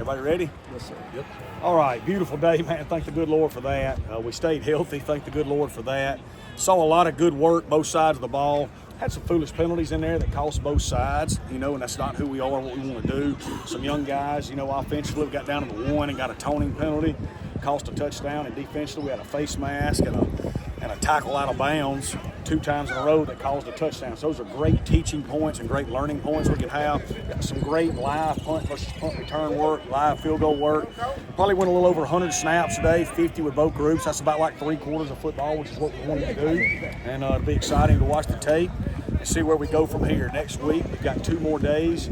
Everybody ready? Yes, sir. Yep. All right, beautiful day, man. Thank the good Lord for that. We stayed healthy. Thank the good Lord for that. Saw a lot of good work, both sides of the ball. Had some foolish penalties in there that cost both sides, and that's not who we are, what we want to do. Some young guys, offensively, we got down to the one and got a toning penalty, cost a touchdown, and defensively, we had a face mask and a tackle out of bounds 2 times in a row that caused a touchdown. So those are great teaching points and great learning points we can have. Got some great live punt versus punt return work, live field goal work. Probably went a little over 100 snaps today, 50 with both groups. That's about like 3/4 of football, which is what we wanted to do. And it'll be exciting to watch the tape and see where we go from here. Next week, we've got 2 more days.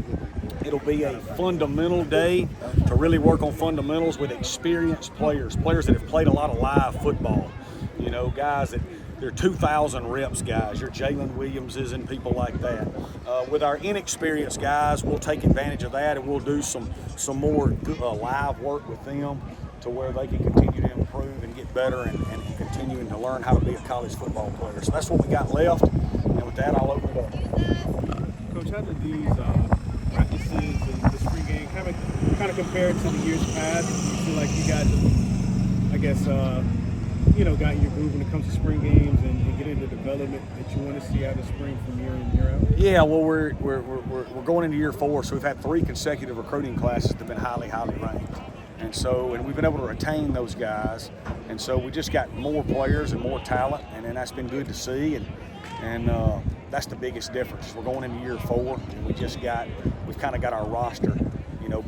It'll be a fundamental day to really work on fundamentals with experienced players that have played a lot of live football. Guys that they're 2,000 reps guys, your Jalen Williamses and people like that. With our inexperienced guys, we'll take advantage of that and we'll do some more live work with them to where they can continue to improve and get better and continuing to learn how to be a college football player. So that's what we got left. And with that, I'll open it up. Coach, how did these practices and the spring game kind of compare to the years past? Do you feel like you guys have, I guess, got your groove when it comes to spring games and get into development that you want to see out of spring from year in, year out? Yeah, well, we're going into year 4, so we've had 3 consecutive recruiting classes that have been highly ranked. And we've been able to retain those guys. And so we just got more players and more talent, and that's been good to see. And that's the biggest difference. We're going into year 4, and we've kind of got our roster,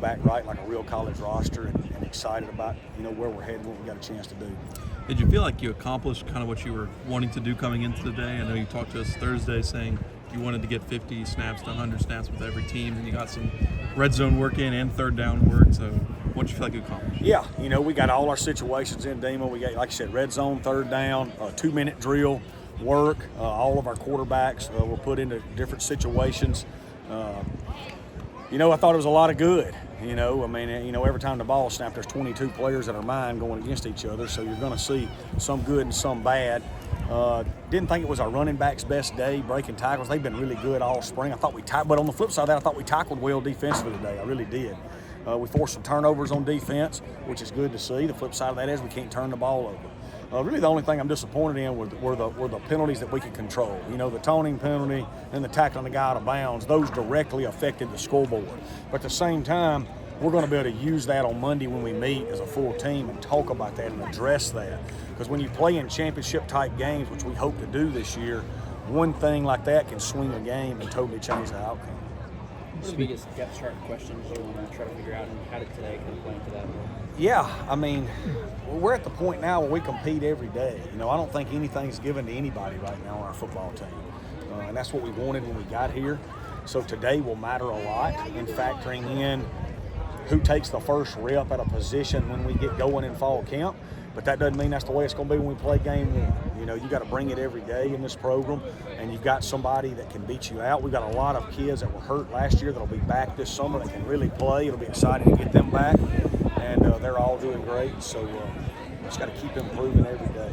back right like a real college roster, and excited about, where we're heading, what we got a chance to do. Did you feel like you accomplished kind of what you were wanting to do coming into the day? I know you talked to us Thursday saying you wanted to get 50 snaps to 100 snaps with every team, and you got some red zone work in and third down work. So what did you feel like you accomplished? Yeah, we got all our situations in Demo. We got, like I said, red zone, third down, 2-minute drill work. All of our quarterbacks were put into different situations. I thought it was a lot of good. Every time the ball snapped, there's 22 players that are mine going against each other, so you're going to see some good and some bad. Didn't think it was our running back's best day breaking tackles. They've been really good all spring. But on the flip side of that, I thought we tackled well defensively today. I really did. We forced some turnovers on defense, which is good to see. The flip side of that is we can't turn the ball over. Really the only thing I'm disappointed in were the penalties that we could control. The toning penalty and the tackling the guy out of bounds, those directly affected the scoreboard. But at the same time, we're going to be able to use that on Monday when we meet as a full team and talk about that and address that. Because when you play in championship-type games, which we hope to do this year, one thing like that can swing a game and totally change the outcome. What's the biggest depth chart questions you want to try to figure out, and how did today kind of play into that? Yeah, we're at the point now where we compete every day. I don't think anything's given to anybody right now on our football team. And that's what we wanted when we got here. So today will matter a lot in factoring in who takes the first rep at a position when we get going in fall camp. But that doesn't mean that's the way it's going to be when we play game 1. You got to bring it every day in this program, and you've got somebody that can beat you out. We've got a lot of kids that were hurt last year that'll be back this summer that can really play. It'll be exciting to get them back, and they're all doing great. So just got to keep improving every day.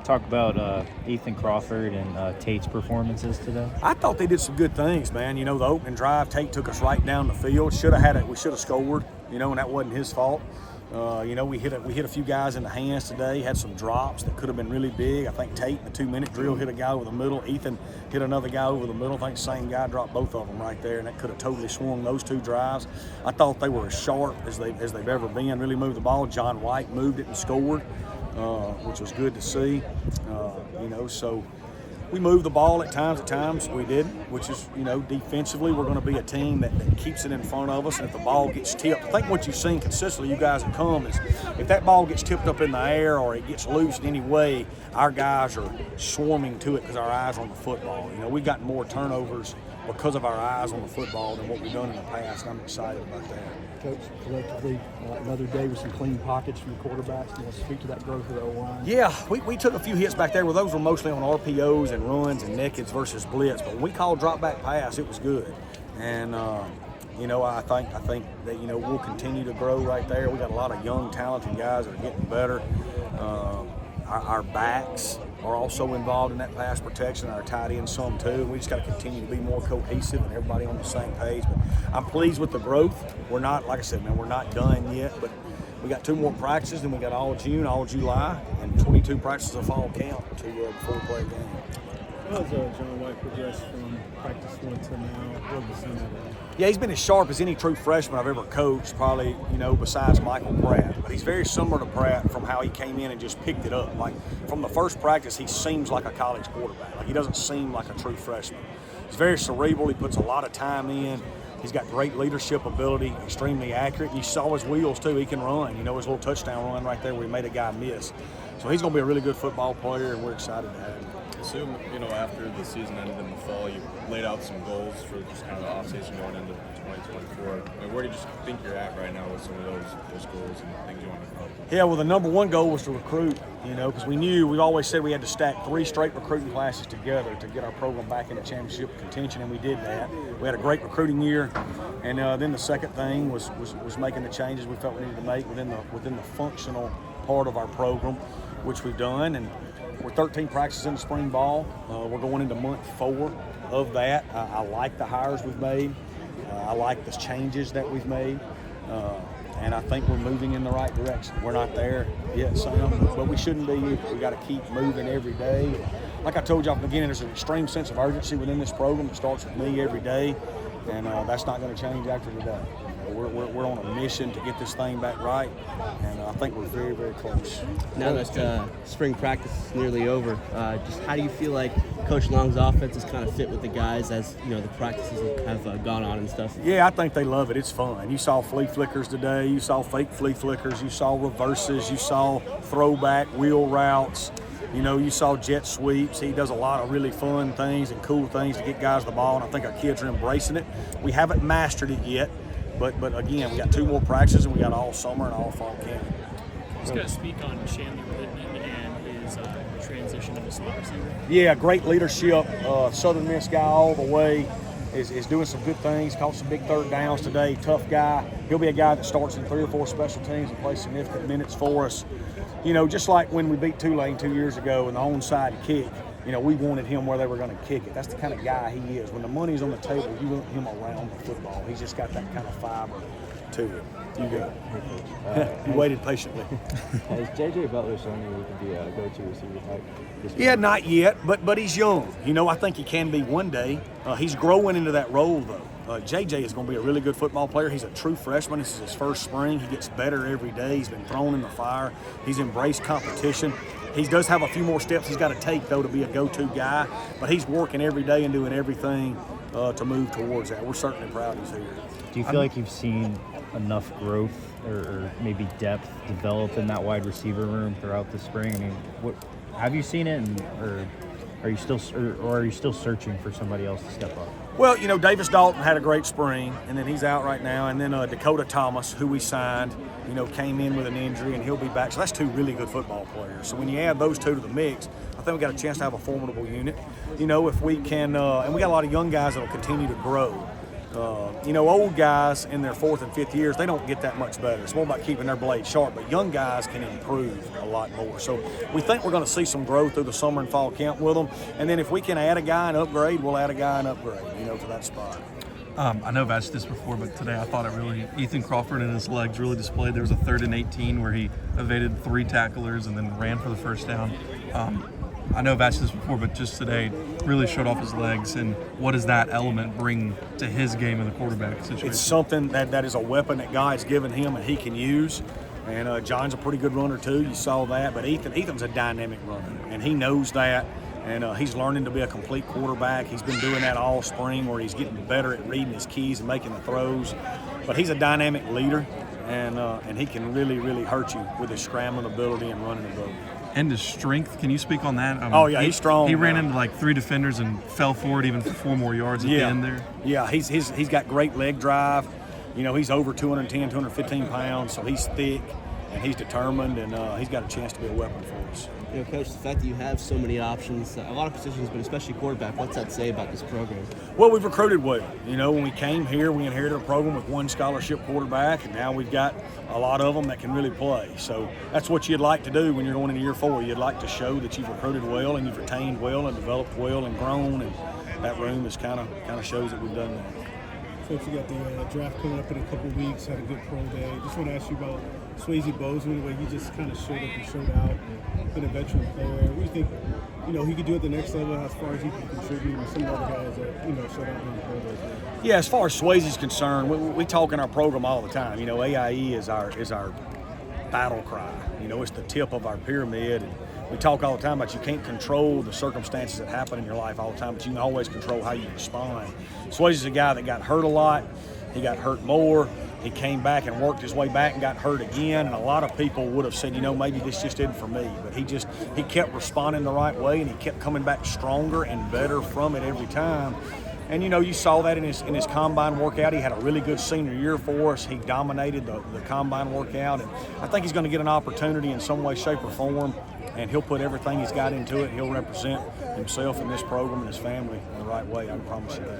Talk about Ethan Crawford and Tate's performances today. I thought they did some good things, man. The opening drive, Tate took us right down the field. We should have scored, and that wasn't his fault. We hit a few guys in the hands today, had some drops that could have been really big. I think Tate in the 2-minute drill hit a guy over the middle. Ethan hit another guy over the middle. I think the same guy dropped both of them right there, and that could have totally swung those 2 drives. I thought they were as sharp as they've ever been, really moved the ball. John White moved it and scored, which was good to see. So we moved the ball at times we didn't, which is, defensively we're going to be a team that keeps it in front of us, and if the ball gets tipped, I think what you've seen consistently, you guys that come, is if that ball gets tipped up in the air or it gets loose in any way, our guys are swarming to it because our eyes are on the football. We've gotten more turnovers because of our eyes on the football than what we've done in the past, and I'm excited about that. Coach, collectively, another day with some clean pockets from the quarterbacks. You want to speak to that growth of the O-line? Yeah, we took a few hits back there where those were mostly on RPOs and runs and nakeds versus blitz. But when we called drop back pass, it was good. And I think that we'll continue to grow right there. We got a lot of young, talented guys that are getting better. Our backs are also involved in that pass protection. Our tight ends some too. We just got to continue to be more cohesive and everybody on the same page. But I'm pleased with the growth. We're not, like I said, man, we're not done yet. But we got 2 more practices, then we got all June, all July, and 22 practices of fall camp before we play a game. How has John White progressed from practice 1 to now? What have you seen out of him? Yeah, he's been as sharp as any true freshman I've ever coached, probably, besides Michael Pratt. But he's very similar to Pratt from how he came in and just picked it up. Like, from the first practice, he seems like a college quarterback. Like, he doesn't seem like a true freshman. He's very cerebral. He puts a lot of time in. He's got great leadership ability, extremely accurate. And you saw his wheels, too. He can run. His little touchdown run right there where he made a guy miss. So he's going to be a really good football player, and we're excited to have him. Assume, after the season ended in the fall, you laid out some goals for just kind of the offseason going into 2024. Where do you just think you're at right now with some of those goals and things you want to accomplish? Yeah, well, the number one goal was to recruit, because we always said we had to stack 3 straight recruiting classes together to get our program back into championship contention, and we did that. We had a great recruiting year, and then the second thing was making the changes we felt we needed to make within the functional part of our program, which we've done. And we're 13 practices in the spring ball. We're going into month 4 of that. I like the hires we've made. I like the changes that we've made. And I think we're moving in the right direction. We're not there yet, Sam, but we shouldn't be. We got to keep moving every day. Like I told you at the beginning, there's an extreme sense of urgency within this program. It starts with me every day, and that's not going to change after today. We're on a mission to get this thing back right, and I think we're very, very close. Now that spring practice is nearly over, just how do you feel like Coach Long's offense is kind of fit with the guys as the practices have gone on and stuff? Yeah, I think they love it. It's fun. You saw flea flickers today. You saw fake flea flickers. You saw reverses. You saw throwback wheel routes. You saw jet sweeps. He does a lot of really fun things and cool things to get guys the ball, and I think our kids are embracing it. We haven't mastered it yet. But again, we got 2 more practices, and we got all summer and all fall camp. Just got to speak on Chandler Pittman and his transition to the slot receiver. Yeah, great leadership. Southern Miss guy all the way. Is doing some good things. Caught some big 3rd downs today. Tough guy. He'll be a guy that starts in 3 or 4 special teams and plays significant minutes for us. Just like when we beat Tulane 2 years ago in the onside kick. We wanted him where they were going to kick it. That's the kind of guy he is. When the money's on the table, you want him around the football. He's just got that kind of fiber to it. You go. You waited patiently. Has J.J. Butler shown you he can be a go-to receiver type? Yeah, not yet, but he's young. I think he can be one day. He's growing into that role, though. J.J. is going to be a really good football player. He's a true freshman. This is his first spring. He gets better every day. He's been thrown in the fire. He's embraced competition. He does have a few more steps he's got to take, though, to be a go-to guy. But he's working every day and doing everything to move towards that. We're certainly proud he's here. Do you feel like you've seen enough growth or maybe depth develop in that wide receiver room throughout the spring? I mean, have you seen it, or are you still searching for somebody else to step up? Well, Davis Dalton had a great spring, and then he's out right now. And then Dakota Thomas, who we signed, came in with an injury, and he'll be back. So that's 2 really good football players. So when you add those 2 to the mix, I think we got a chance to have a formidable unit. If we can, and we got a lot of young guys that will continue to grow. Old guys in their 4th and 5th years, they don't get that much better. It's more about keeping their blade sharp, but young guys can improve a lot more. So we think we're going to see some growth through the summer and fall camp with them. And then if we can add a guy and upgrade, we'll add a guy and upgrade, to that spot. I know I've asked this before, but today I thought Ethan Crawford and his legs really displayed. There was a 3rd and 18 where he evaded 3 tacklers and then ran for the first down. I know I've asked this before, but just today really showed off his legs. And what does that element bring to his game in the quarterback situation? It's something that is a weapon that God's given him and he can use. And John's a pretty good runner too. You saw that. But Ethan's a dynamic runner, and he knows that. And he's learning to be a complete quarterback. He's been doing that all spring, where he's getting better at reading his keys and making the throws. But he's a dynamic leader, and he can really, really hurt you with his scrambling ability and running ability. And his strength, can you speak on that? He's strong. He ran into like 3 defenders and fell forward even for 4 more yards at the end there. Yeah, he's got great leg drive. He's over 210, 215 pounds, so he's thick. and he's determined, and he's got a chance to be a weapon for us. You know, Coach, the fact that you have so many options, a lot of positions, but especially quarterback, what's that say about this program? Well, we've recruited well. You know, when we came here, we inherited a program with one scholarship quarterback, and now we've got a lot of them that can really play. So that's what you'd like to do when you're going into year 4. You'd like to show that you've recruited well and you've retained well and developed well and grown, and that room is kind of shows that we've done that. Folks, you got the draft coming up in a couple weeks, had a good pro day. Just want to ask you about Swayze Bozeman, the way he just kind of showed up and showed out, been a veteran player. What do you think, he could do at the next level as far as he can contribute with some of the other guys that, showed out in the pro day? Yeah, as far as Swayze's concerned, we talk in our program all the time. AIE is our battle cry. It's the tip of our pyramid. And we talk all the time about you can't control the circumstances that happen in your life all the time, but you can always control how you respond. Swayze's a guy that got hurt a lot. He got hurt more. He came back and worked his way back and got hurt again. And a lot of people would have said, maybe this just isn't for me. But he kept responding the right way, and he kept coming back stronger and better from it every time. And, you saw that in his combine workout. He had a really good senior year for us. He dominated the combine workout. And I think he's going to get an opportunity in some way, shape, or form. And he'll put everything he's got into it. He'll represent himself and this program and his family in the right way. I can promise you that.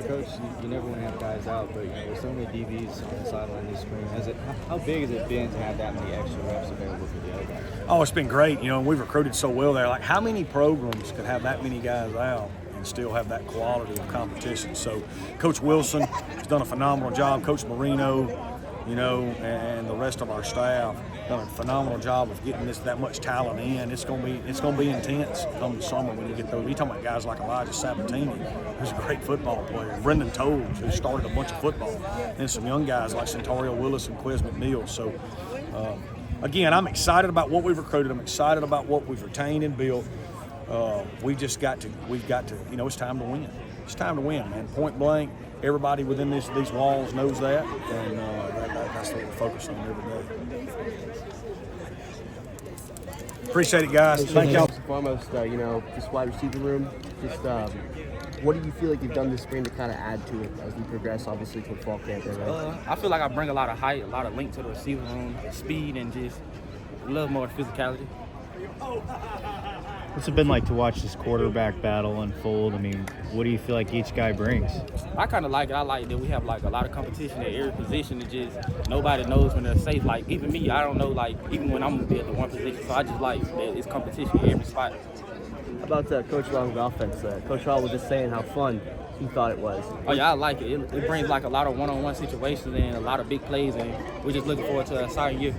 Coach, you never want to have guys out, but with so many DBs on the sideline this spring, how big has it been to have that many extra reps available for the other guys? Oh, it's been great. We've recruited so well there. Like, how many programs could have that many guys out and still have that quality of competition? So Coach Wilson has done a phenomenal job. Coach Marino, and the rest of our staff done a phenomenal job of getting that much talent in. It's gonna be intense come the summer when you get those. You're talking about guys like Elijah Sabatini, who's a great football player, Brendan Toles, who started a bunch of football, and some young guys like Centario Willis and Quiz McNeil. So again, I'm excited about what we've recruited. I'm excited about what we've retained and built. We've got to, it's time to win. It's time to win, man. Point blank. Everybody within these walls knows that, and that's what we're focused on every day. Appreciate it, guys. Thank y'all. First and foremost, this wide receiver room, what do you feel like you've done this spring to kind of add to it as we progress, obviously, to fall camp? Right? I feel like I bring a lot of height, a lot of length to the receiver room, speed, and just a little more physicality. What's it been like to watch this quarterback battle unfold? I mean, what do you feel like each guy brings? I kind of like it. I like that we have a lot of competition at every position. It just nobody knows when they're safe. Like even me, I don't know. Like even when I'm gonna be at the one position, so I just like that it's competition at every spot. How about Coach Long's offense? Coach Hall was just saying how fun he thought it was. Oh yeah, I like it. It brings a lot of one-on-one situations and a lot of big plays, and we're just looking forward to a exciting year.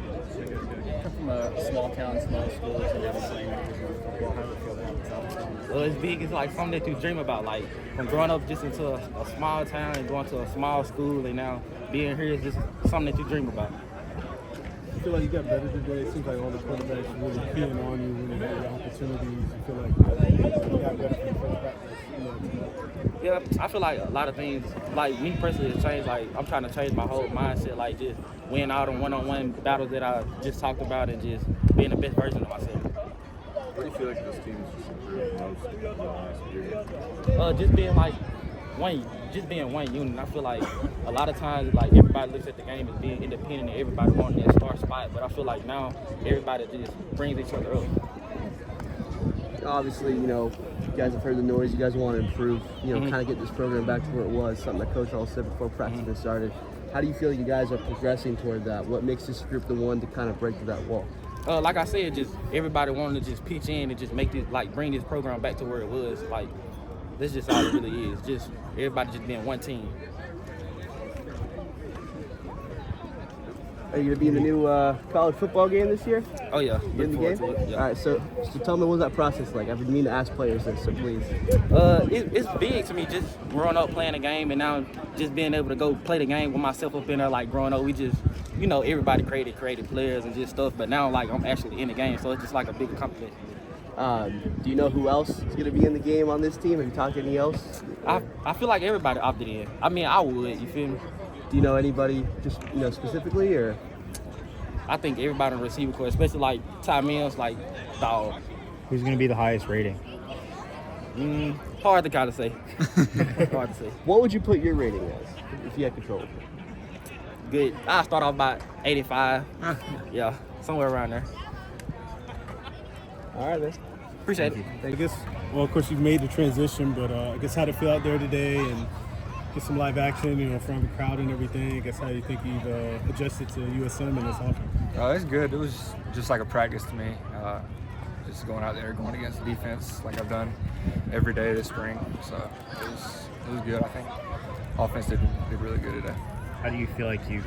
From a small town, small schools, and everything. Well, it's big. It's like something that you dream about. Like from growing up just into a small town and going to a small school, and now being here is just something that you dream about. You feel like you got better today? It seems like all the quarterbacks really keying on you when you had the opportunities. You feel like you got better from the first practice? Yeah, I feel like a lot of things, like me personally, has changed. Like I'm trying to change my whole mindset, like just win out on one-on-one battles that I just talked about, and just being the best version of myself. What do you feel like this team has just improved most in the last year? Just being one unit. I feel like a lot of times, like everybody looks at the game as being independent, and everybody wanting that star spot. But I feel like now everybody just brings each other up. Obviously, you guys have heard the noise. You guys want to improve. Kind of get this program back to where it was. Something that Coach Hall said before practice started. How do you feel you guys are progressing toward that? What makes this group the one to kind of break through that wall? Like I said, just everybody wanting to just pitch in and just make this, bring this program back to where it was. Like, this is just all it really is. Just everybody just being one team. Are you going to be in the new college football game this year? Oh, yeah. You in the game? Yeah. All right, so tell me, what was that process like? I've been meaning to ask players this, so please. It's big to me, just growing up playing the game, and now just being able to go play the game with myself up in there, like growing up, we just, everybody created players and just stuff, but now, I'm actually in the game, so it's just like a big accomplishment. Do you know who else is going to be in the game on this team? Have you talked to any else? I feel like everybody opted in. I mean, I would, you feel me? Do you know anybody just, specifically, or? I think everybody in the receiver corps, especially like Ty Mills, like dog. Who's going to be the highest rating? Hard to kind of say. Hard to say. What would you put your rating as if you had control of it? good. I start off about 85. Yeah, somewhere around there. All right, man. Appreciate it. I guess, well, of course, you've made the transition, but I guess how to feel out there today and get some live action, in front of the crowd and everything. I guess how you think you've adjusted to USM in this offense? It's good. It was just like a practice to me. Just going out there, going against the defense like I've done every day this spring. So it was good. I think offense did really good today. How do you feel like you've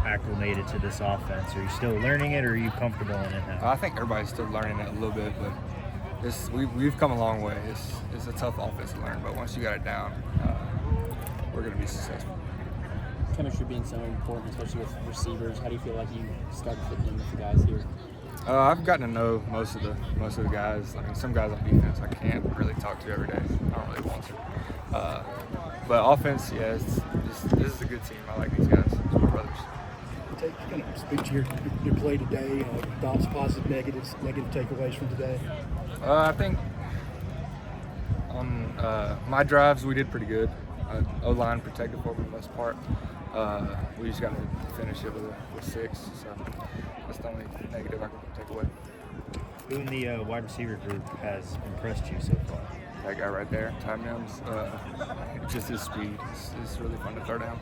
acclimated to this offense? Are you still learning it, or are you comfortable in it now? I think everybody's still learning it a little bit, but we've come a long way. It's a tough offense to learn, but once you got it down, we're going to be successful. Chemistry being so important, especially with receivers. How do you feel like you started fitting in with the guys here? I've gotten to know most of the guys. I mean, some guys on defense I can't really talk to every day. I don't really want to. But offense, yeah, this is a good team. I like these guys. It's my brothers. Kind of speak to your play today. Thoughts, positive, negatives, negative takeaways from today. I think on my drives we did pretty good. O-line protected for the most part. We just got to finish it with 6. So that's the only negative I can take away. Who in the wide receiver group has impressed you so far? That guy right there, Ty Mims. Just his speed. It's really fun to throw down.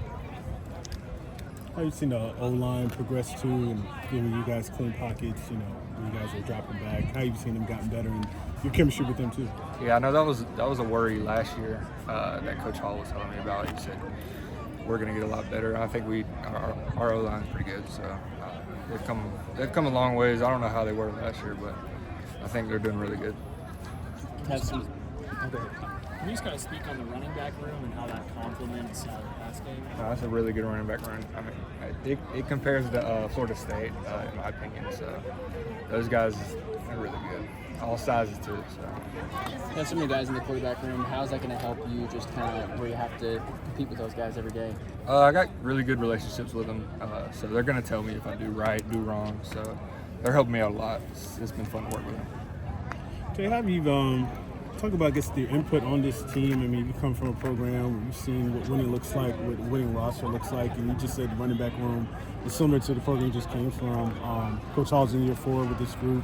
How you seen the O-line progress too, and giving you guys clean pockets? You guys are dropping back. How you seen them gotten better, and your chemistry with them too? Yeah, I know that was a worry last year that Coach Hall was telling me about. He said we're going to get a lot better. I think our O-line is pretty good, so they've come a long ways. I don't know how they were last year, but I think they're doing really good. Can you just kind of speak on the running back room and how that complements the pass game? That's a really good running back run. I mean, it compares to Florida State, in my opinion. So those guys are really good. All sizes too. So. You have so many guys in the quarterback room. How's that going to help you just kind of where you have to compete with those guys every day? I got really good relationships with them, so they're going to tell me if I do right, do wrong. So they're helping me out a lot. It's been fun to work with them. Okay, how have you talk about, I guess, your input on this team? I mean, you come from a program where you've seen what winning looks like, what winning roster looks like, and you just said the running back room is similar to the program you just came from. Coach Hall's in year 4 with this group.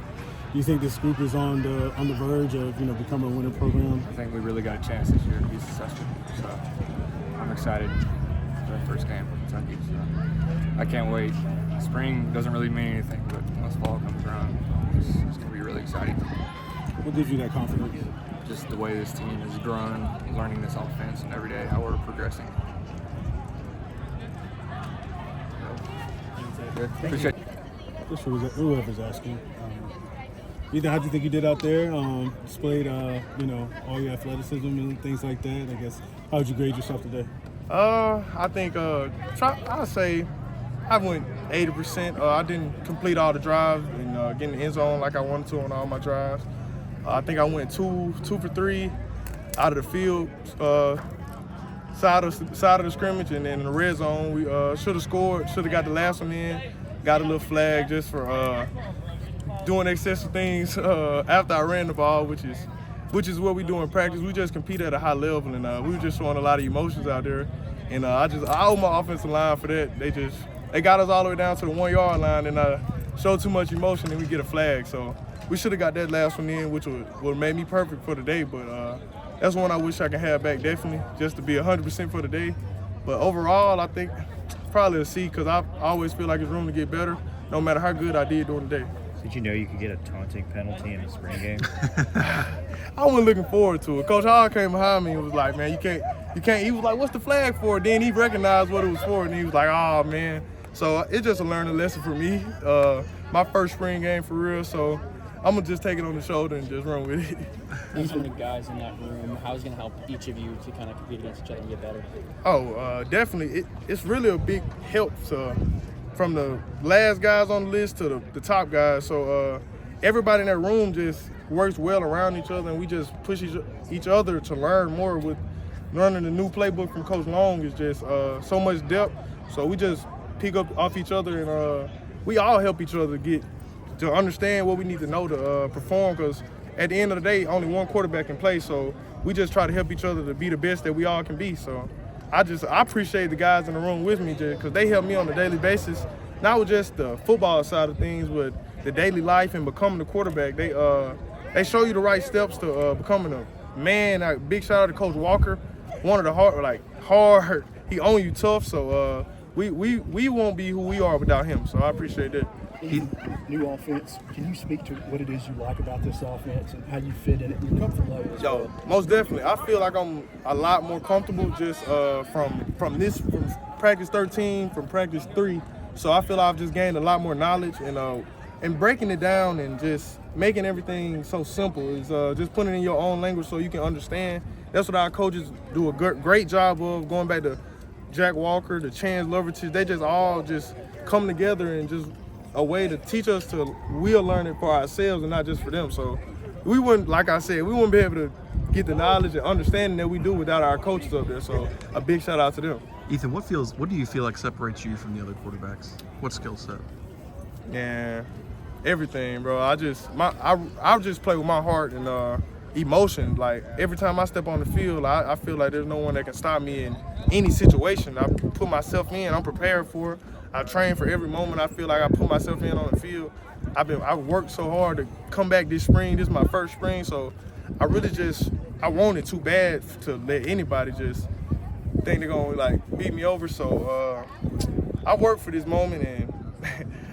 Do you think this group is on the verge of becoming a winning program? I think we really got a chance this year to be successful. So I'm excited for the first game for Kentucky. So I can't wait. Spring doesn't really mean anything, but once fall comes around, it's going to be really exciting. What gives you that confidence? Just the way this team has grown, learning this offense, and every day how we're progressing. Good. Appreciate it. This was whoever's asking. Ethan, how do you think you did out there? Displayed, all your athleticism and things like that. I guess, how would you grade yourself today? I think I'd say I went 80%. I didn't complete all the drives and get in the end zone like I wanted to on all my drives. I think I went 2 for 3 out of the field, side of the scrimmage, and then in the red zone we should have scored, should have got the last one in, got a little flag just for doing excessive things after I ran the ball, which is what we do in practice. We just compete at a high level, and we were just showing a lot of emotions out there, and I owe my offensive line for that. They got us all the way down to the 1 yard line, and showed too much emotion, and we get a flag. So we should have got that last one in, which would have made me perfect for the day. But that's one I wish I could have back, definitely, just to be 100% for the day. But overall, I think probably a C, because I always feel like there's room to get better, no matter how good I did during the day. Did you know you could get a taunting penalty in the spring game? I wasn't looking forward to it. Coach Hall came behind me and was like, man, you can't. He was like, what's the flag for? Then he recognized what it was for, and he was like, oh, man. So it's just a learning lesson for me. My first spring game for real, so I'm going to just take it on the shoulder and just run with it. There's so many guys in that room. How is it going to help each of you to kind of compete against each other and get better? Oh, definitely. It's really a big help from the last guys on the list to the top guys. So everybody in that room just works well around each other, and we just push each other to learn more. With learning the new playbook from Coach Long is just so much depth. So we just pick up off each other, and we all help each other get to understand what we need to know to perform, because at the end of the day, only one quarterback can play. So we just try to help each other to be the best that we all can be. So I appreciate the guys in the room with me because they help me on a daily basis, not with just the football side of things, but the daily life and becoming the quarterback. They show you the right steps to becoming a man. Big shout out to Coach Walker, one of the hard. He own you tough, so we won't be who we are without him. So I appreciate that. New offense. Can you speak to what it is you like about this offense and how you fit in it? Your comfort level as well. Most definitely. I feel like I'm a lot more comfortable just from practice 13, from practice 3. So I feel I've just gained a lot more knowledge and breaking it down and just making everything so simple is just putting it in your own language so you can understand. That's what our coaches do a great job of. Going back to Jack Walker, the Chance Lovertich, they just all just come together and just a way to teach us to we'll learn it for ourselves and not just for them. So we wouldn't, like I said, we wouldn't be able to get the knowledge and understanding that we do without our coaches up there. So a big shout out to them. Ethan, what do you feel like separates you from the other quarterbacks? What skill set? Yeah, everything, bro. I just play with my heart and emotion. Like every time I step on the field, I feel like there's no one that can stop me in any situation. I put myself in. I'm prepared for it. I train for every moment. I feel like I put myself in on the field. I've worked so hard to come back this spring. This is my first spring, so I want it too bad to let anybody just think they're gonna like beat me over. So I work for this moment, and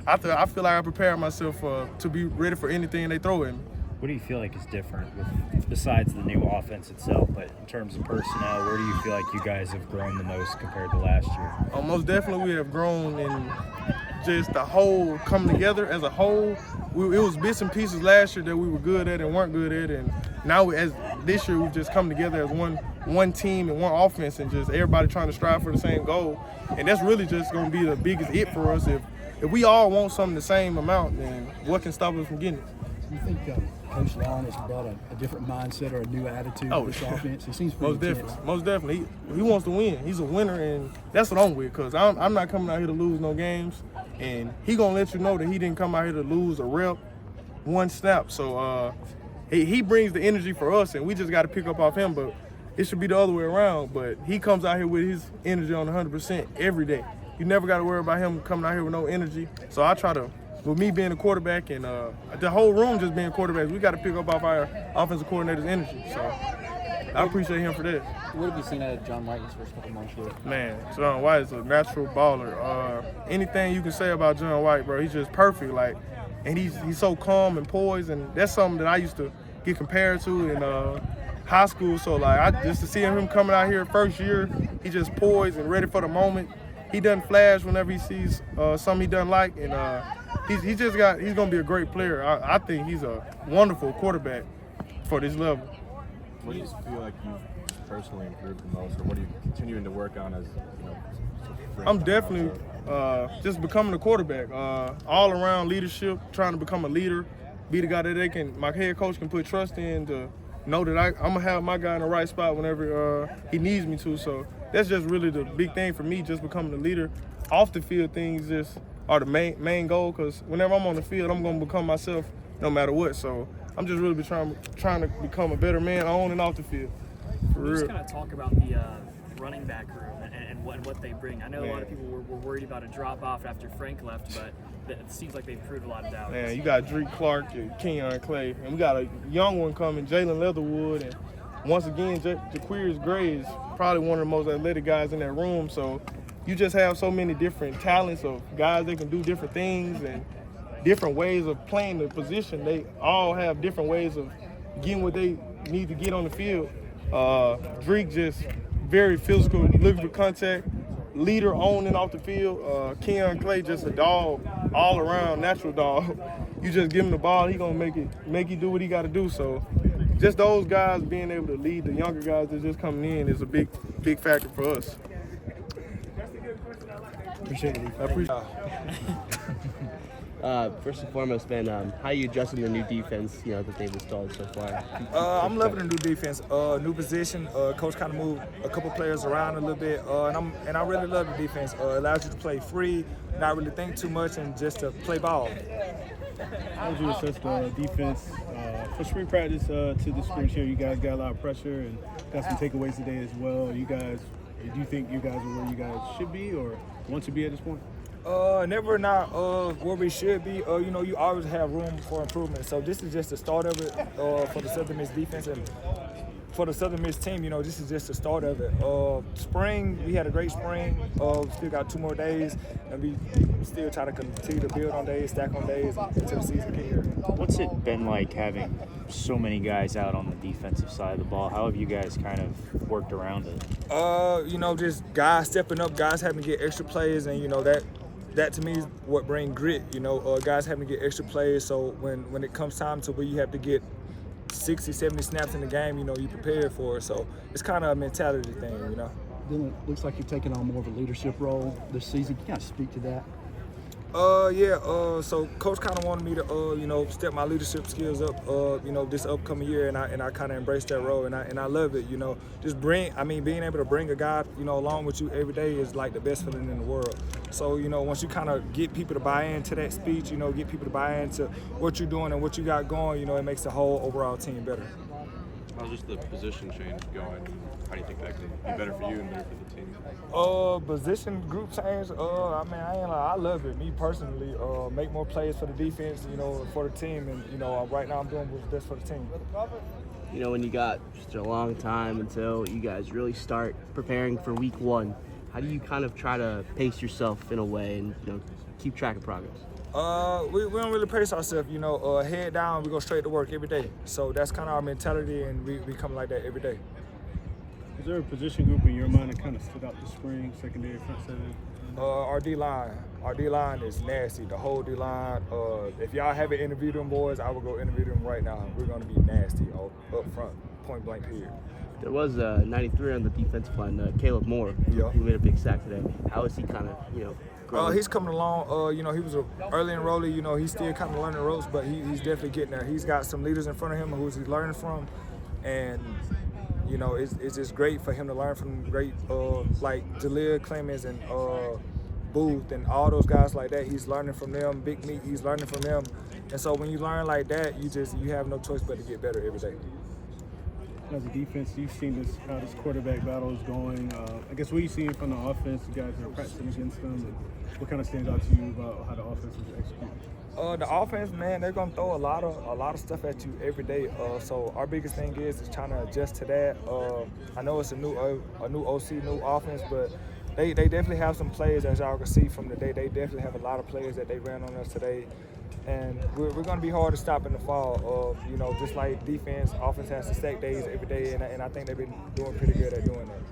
I feel like I prepared myself to be ready for anything they throw at me. What do you feel like is different besides the new offense itself, but in terms of personnel, where do you feel like you guys have grown the most compared to last year? Most definitely we have grown in just the whole coming together as a whole. It was bits and pieces last year that we were good at and weren't good at, and now as this year we've just come together as one team and one offense and just everybody trying to strive for the same goal. And that's really just going to be the biggest it for us. If we all want something the same amount, then what can stop us from getting it? Do you think Coach Long has brought a different mindset or a new attitude to this offense? He seems pretty intense. Most definitely. He wants to win. He's a winner, and that's what I'm with, because I'm not coming out here to lose no games. And he going to let you know that he didn't come out here to lose a rep, one snap. So he brings the energy for us, and we just got to pick up off him. But it should be the other way around. But he comes out here with his energy on 100% every day. You never got to worry about him coming out here with no energy. So I try to, with me being a quarterback and the whole room just being quarterbacks, we got to pick up off our offensive coordinator's energy. So I appreciate him for that. What have you seen out of John White in his first couple months here? Man, John White is a natural baller. Anything you can say about John White, bro, he's just perfect. Like, and he's so calm and poised, and that's something that I used to get compared to in high school. So like, just to see him coming out here first year, he just poised and ready for the moment. He doesn't flash whenever he sees something he doesn't like, and he's gonna be a great player. I think he's a wonderful quarterback for this level. What do you feel like you've personally improved the most, or what are you continuing to work on as I'm definitely just becoming a quarterback. All around leadership, trying to become a leader, be the guy that my head coach can put trust in to know that I'm gonna have my guy in the right spot whenever he needs me to. So that's just really the big thing for me, just becoming a leader. Off the field things just are the main goal, because whenever I'm on the field, I'm gonna become myself no matter what. So I'm just really trying to become a better man on and off the field. For real. Just kind of talk about the running back room and what they bring. I know a lot of people were worried about a drop off after Frank left, but it seems like they've proved a lot of doubt. Man, you got Drake Clark and Kenyon Clay, and we got a young one coming, Jalen Leatherwood, and once again, Jaquarius Gray is probably one of the most athletic guys in that room. So you just have so many different talents of guys that can do different things and different ways of playing the position. They all have different ways of getting what they need to get on the field. Drake just very physical, looking for contact, leader on and off the field. Kenyon Clay just a dog, all around, natural dog. You just give him the ball, he gonna make you do what he got to do. So just those guys being able to lead the younger guys that's just coming in is a big factor for us. Appreciate it. I appreciate First and foremost, man, how are you adjusting the new defense, that they've installed so far? I'm loving the new defense, new position. Coach kind of moved a couple players around a little bit, and I really love the defense. It allows you to play free, not really think too much, and just to play ball. How would you assess the defense for spring practice to the spring show? You guys got a lot of pressure and got some takeaways today as well. You guys Do you think you guys are where you guys should be or want to be at this point? Never not where we should be. You know, you always have room for improvement. So this is just the start of it for the Southern Miss defense and for the Southern Miss team. You know, this is just the start of it. Spring, we had a great spring. Still got 2 more days, and we still try to continue to build on days, stack on days until the season get here. What's it been like having so many guys out on the defensive side of the ball? How have you guys kind of worked around it? You know, just guys stepping up, guys having to get extra plays, and you know that to me is what brings grit. You know, guys having to get extra plays. So when it comes time to where you have to get 60, 70 snaps in the game, you know, you prepare for it. So it's kind of a mentality thing, you know. Dylan, it looks like you're taking on more of a leadership role this season. Can you kind of speak to that? So coach kind of wanted me to, you know, step my leadership skills up, you know, this upcoming year, and I kind of embraced that role, and I love it, you know. Being able to bring a guy, you know, along with you every day is like the best feeling in the world. So, you know, once you kind of get people to buy into that speech, you know, get people to buy into what you're doing and what you got going, you know, it makes the whole overall team better. How's just the position change going? How do you think that can be better for you and better for the team? Position group change. I love it. Me personally, make more plays for the defense, you know, for the team, and you know, right now I'm doing what's best for the team. You know, when you got just a long time until you guys really start preparing for week 1, how do you kind of try to pace yourself in a way and, you know, keep track of progress? We don't really pace ourselves, you know. Head down, we go straight to work every day. So that's kind of our mentality, and we come like that every day. Is there a position group in your mind that kind of stood out this spring, secondary, front seven? Our D-line. Our D-line is nasty, the whole D-line. If y'all haven't interviewed them boys, I will go interview them right now. We're going to be nasty up front, point blank period. There was 93 on the defensive line, Caleb Moore, Yeah. who made a big sack today. How is he kind of, you know, growing? He's coming along. You know, he was an early enrollee. You know, he's still kind of learning the ropes, but he's definitely getting there. He's got some leaders in front of him who's he's learning from, and you know, it's just great for him to learn from great like Jaleel Clemens and Booth and all those guys like that. He's learning from them. Big Meat, he's learning from them. And so when you learn like that, you have no choice but to get better every day. As a defense, you've seen how this quarterback battle is going. I guess what you've seen from the offense, you guys are practicing against them, and what kind of stands out to you about how the offense is executing? The offense, man, they're gonna throw a lot of stuff at you every day. So our biggest thing is trying to adjust to that. I know it's a new OC, new offense, but they definitely have some plays, as y'all can see from the day. They definitely have a lot of plays that they ran on us today. And we're going to be hard to stop in the fall. You know, just like defense, offense has to stack days every day, and I think they've been doing pretty good at doing that.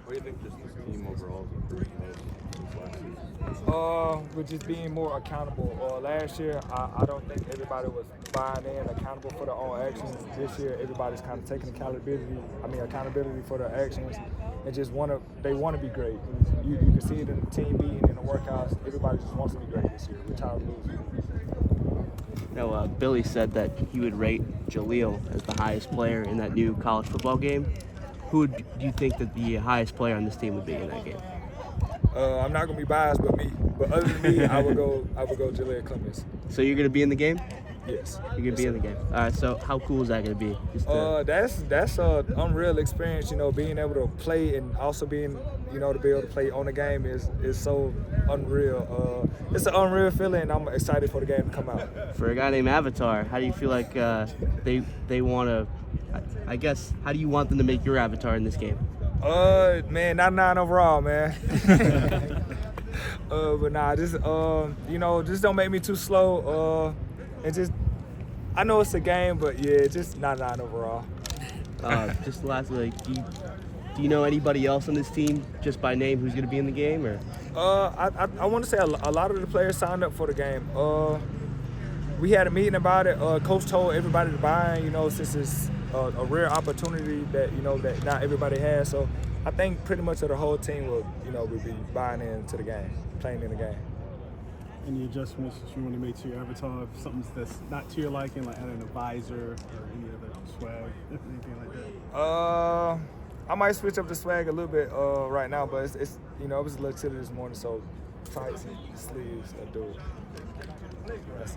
What do you think just this team overall has improved most this last season? With just being more accountable. Last year, I don't think everybody was buying in, accountable for their own actions. This year, everybody's kind of taking accountability for their actions, and just they want to be great. You can see it in the team meeting, in the workouts. Everybody just wants to be great this year. We're tired of losing. Now, Billy said that he would rate Jaleel as the highest player in that new college football game. Who do you think that the highest player on this team would be in that game? I'm not gonna be biased, but other than me, I would go Jaleel Clemens. So you're gonna be in the game? Yes. You're gonna be in the game. All right. So how cool is that gonna be? That's an unreal experience. You know, being able to play and also being, you know, to be able to play on the game is so unreal. It's an unreal feeling. I'm excited for the game to come out. For a guy named Avatar, how do you feel like they want to? I guess how do you want them to make your avatar in this game? Man, 99 overall, man. But nah, just you know, just don't make me too slow. And just, I know it's a game, but yeah, just 99 overall. Just lastly, do you know anybody else on this team just by name who's gonna be in the game, or? I want to say a lot of the players signed up for the game. We had a meeting about it. Coach told everybody to buy in, you know, since it's a rare opportunity that, you know, that not everybody has. So I think pretty much the whole team will be buying into the game, playing in the game. Any adjustments that you want to make to your avatar? Something that's not to your liking, like adding a visor or any other swag, anything like that? I might switch up the swag a little bit right now, but it's you know, it was a little chilly this morning, so tights and sleeves will do it. That's it.